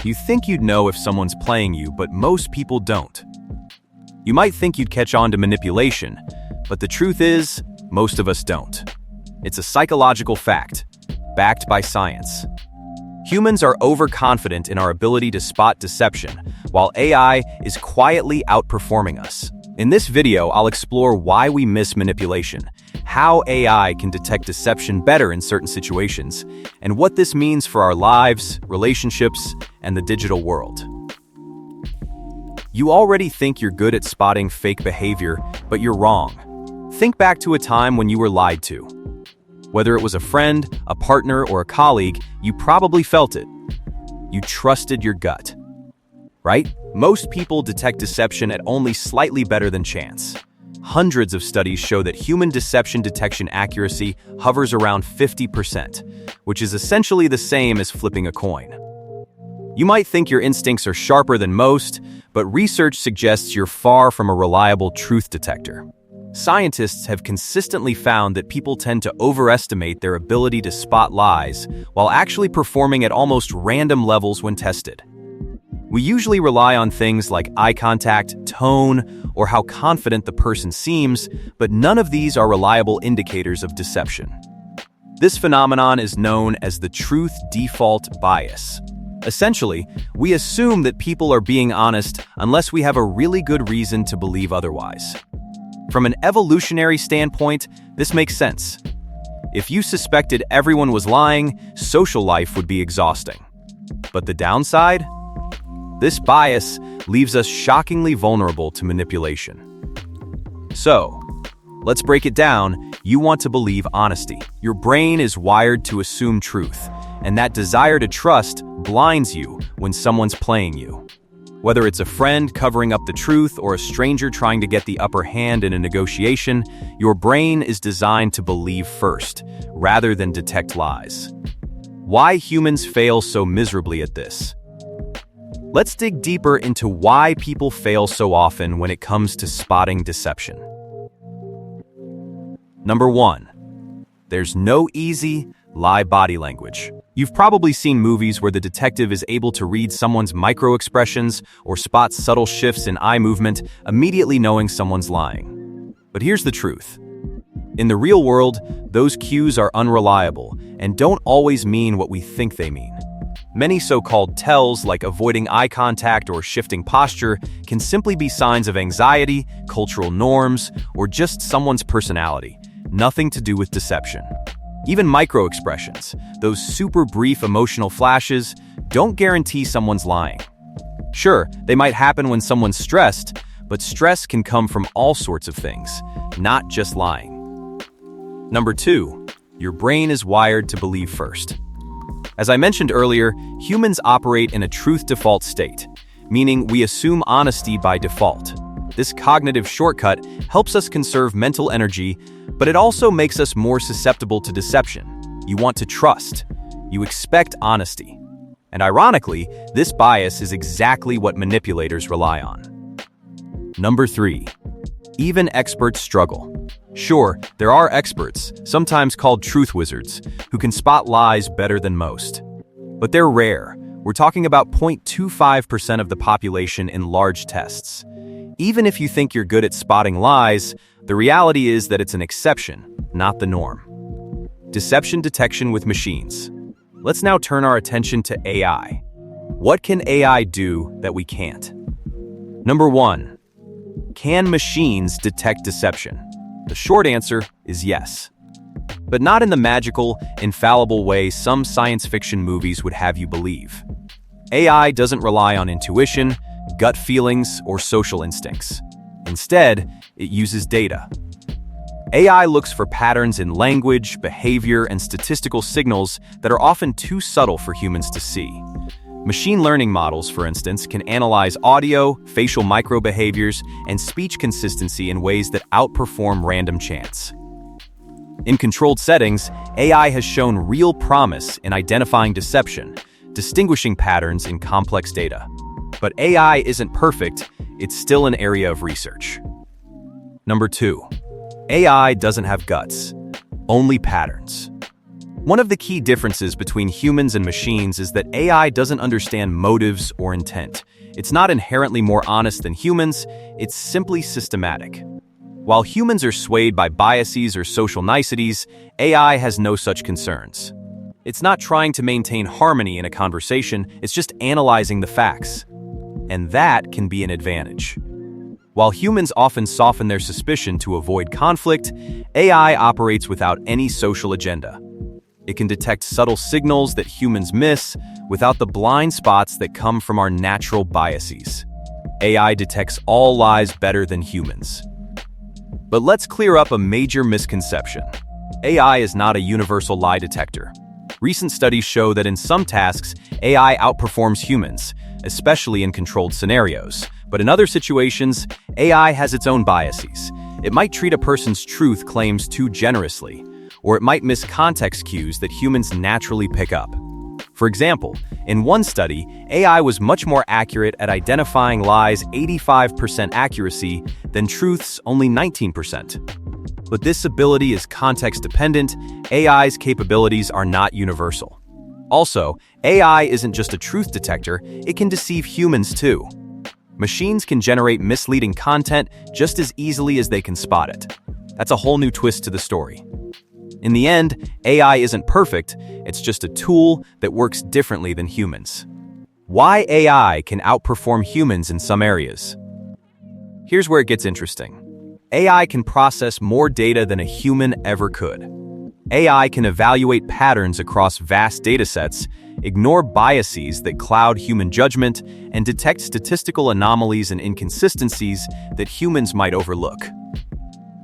You think you'd know if someone's playing you, but most people don't. You might think you'd catch on to manipulation, but the truth is, most of us don't. It's a psychological fact, backed by science. Humans are overconfident in our ability to spot deception, while AI is quietly outperforming us. In this video, I'll explore why we miss manipulation, how AI can detect deception better in certain situations, and what this means for our lives, relationships, and the digital world. You already think you're good at spotting fake behavior, but you're wrong. Think back to a time when you were lied to. Whether it was a friend, a partner, or a colleague, you probably felt it. You trusted your gut, right? Most people detect deception at only slightly better than chance. Hundreds of studies show that human deception detection accuracy hovers around 50%, which is essentially the same as flipping a coin. You might think your instincts are sharper than most, but research suggests you're far from a reliable truth detector. Scientists have consistently found that people tend to overestimate their ability to spot lies while actually performing at almost random levels when tested. We usually rely on things like eye contact, tone, or how confident the person seems, but none of these are reliable indicators of deception. This phenomenon is known as the truth default bias. Essentially, we assume that people are being honest unless we have a really good reason to believe otherwise. From an evolutionary standpoint, this makes sense. If you suspected everyone was lying, social life would be exhausting. But the downside? This bias leaves us shockingly vulnerable to manipulation. So, let's break it down. You want to believe honesty. Your brain is wired to assume truth, and that desire to trust blinds you when someone's playing you. Whether it's a friend covering up the truth or a stranger trying to get the upper hand in a negotiation, your brain is designed to believe first, rather than detect lies. Why humans fail so miserably at this? Let's dig deeper into why people fail so often when it comes to spotting deception. Number 1. There's no easy lie body language. You've probably seen movies where the detective is able to read someone's micro-expressions or spot subtle shifts in eye movement, immediately knowing someone's lying. But here's the truth. In the real world, those cues are unreliable and don't always mean what we think they mean. Many so-called tells, like avoiding eye contact or shifting posture, can simply be signs of anxiety, cultural norms, or just someone's personality, nothing to do with deception. Even micro-expressions, those super brief emotional flashes, don't guarantee someone's lying. Sure, they might happen when someone's stressed, but stress can come from all sorts of things, not just lying. Number 2, your brain is wired to believe first. As I mentioned earlier, humans operate in a truth default state, meaning we assume honesty by default. This cognitive shortcut helps us conserve mental energy, but it also makes us more susceptible to deception. You want to trust. You expect honesty. And ironically, this bias is exactly what manipulators rely on. Number 3. Even experts struggle. Sure, there are experts, sometimes called truth wizards, who can spot lies better than most. But they're rare. We're talking about 0.25% of the population in large tests. Even if you think you're good at spotting lies, the reality is that it's an exception, not the norm. Deception detection with machines. Let's now turn our attention to AI. What can AI do that we can't? Number 1. Can machines detect deception? The short answer is yes. But not in the magical, infallible way some science fiction movies would have you believe. AI doesn't rely on intuition, gut feelings, or social instincts. Instead, it uses data. AI looks for patterns in language, behavior, and statistical signals that are often too subtle for humans to see. Machine learning models, for instance, can analyze audio, facial microbehaviors, and speech consistency in ways that outperform random chance. In controlled settings, AI has shown real promise in identifying deception, distinguishing patterns in complex data. But AI isn't perfect, it's still an area of research. Number 2. AI doesn't have guts, only patterns. One of the key differences between humans and machines is that AI doesn't understand motives or intent. It's not inherently more honest than humans, it's simply systematic. While humans are swayed by biases or social niceties, AI has no such concerns. It's not trying to maintain harmony in a conversation, it's just analyzing the facts. And that can be an advantage. While humans often soften their suspicion to avoid conflict, AI operates without any social agenda. It can detect subtle signals that humans miss without the blind spots that come from our natural biases. AI detects all lies better than humans. But let's clear up a major misconception. AI is not a universal lie detector. Recent studies show that in some tasks, AI outperforms humans, especially in controlled scenarios. But in other situations, AI has its own biases. It might treat a person's truth claims too generously, or it might miss context cues that humans naturally pick up. For example, in one study, AI was much more accurate at identifying lies 85% accuracy than truths only 19%. But this ability is context-dependent. AI's capabilities are not universal. Also, AI isn't just a truth detector, it can deceive humans too. Machines can generate misleading content just as easily as they can spot it. That's a whole new twist to the story. In the end, AI isn't perfect, it's just a tool that works differently than humans. Why AI can outperform humans in some areas. Here's where it gets interesting. AI can process more data than a human ever could. AI can evaluate patterns across vast datasets, ignore biases that cloud human judgment, and detect statistical anomalies and inconsistencies that humans might overlook.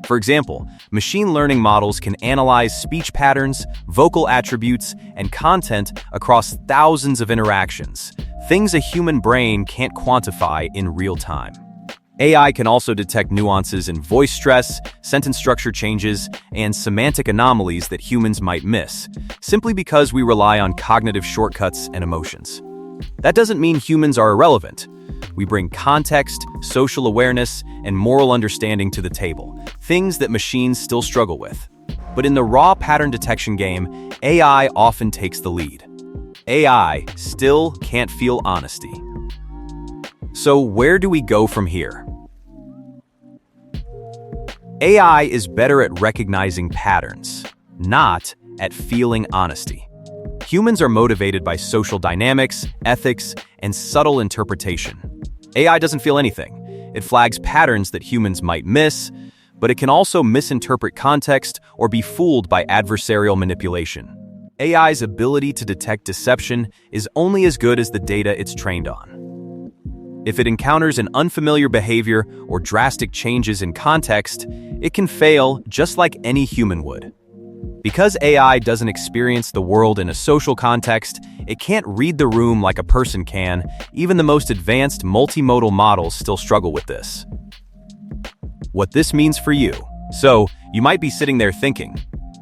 For example, machine learning models can analyze speech patterns, vocal attributes, and content across thousands of interactions, things a human brain can't quantify in real time. AI can also detect nuances in voice stress, sentence structure changes, and semantic anomalies that humans might miss, simply because we rely on cognitive shortcuts and emotions. That doesn't mean humans are irrelevant. We bring context, social awareness, and moral understanding to the table, things that machines still struggle with. But in the raw pattern detection game, AI often takes the lead. AI still can't feel honesty. So where do we go from here? AI is better at recognizing patterns, not at feeling honesty. Humans are motivated by social dynamics, ethics, and subtle interpretation. AI doesn't feel anything. It flags patterns that humans might miss, but it can also misinterpret context or be fooled by adversarial manipulation. AI's ability to detect deception is only as good as the data it's trained on. If it encounters an unfamiliar behavior or drastic changes in context, it can fail just like any human would. Because AI doesn't experience the world in a social context, it can't read the room like a person can. Even the most advanced multimodal models still struggle with this. What this means for you. So, you might be sitting there thinking,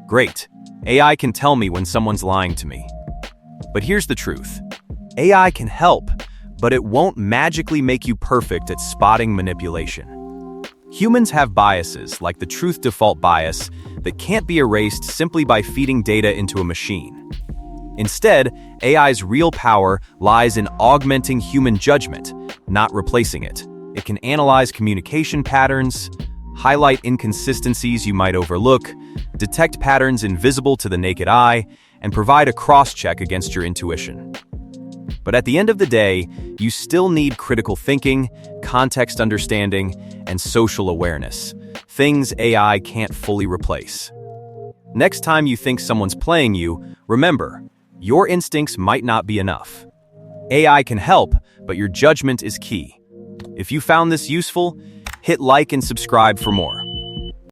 great, AI can tell me when someone's lying to me. But here's the truth. AI can help, but it won't magically make you perfect at spotting manipulation. Humans have biases, like the truth default bias, that can't be erased simply by feeding data into a machine. Instead, AI's real power lies in augmenting human judgment, not replacing it. It can analyze communication patterns, highlight inconsistencies you might overlook, detect patterns invisible to the naked eye, and provide a cross-check against your intuition. But at the end of the day, you still need critical thinking, context understanding, and social awareness, things AI can't fully replace. Next time you think someone's playing you, remember, your instincts might not be enough. AI can help, but your judgment is key. If you found this useful, hit like and subscribe for more.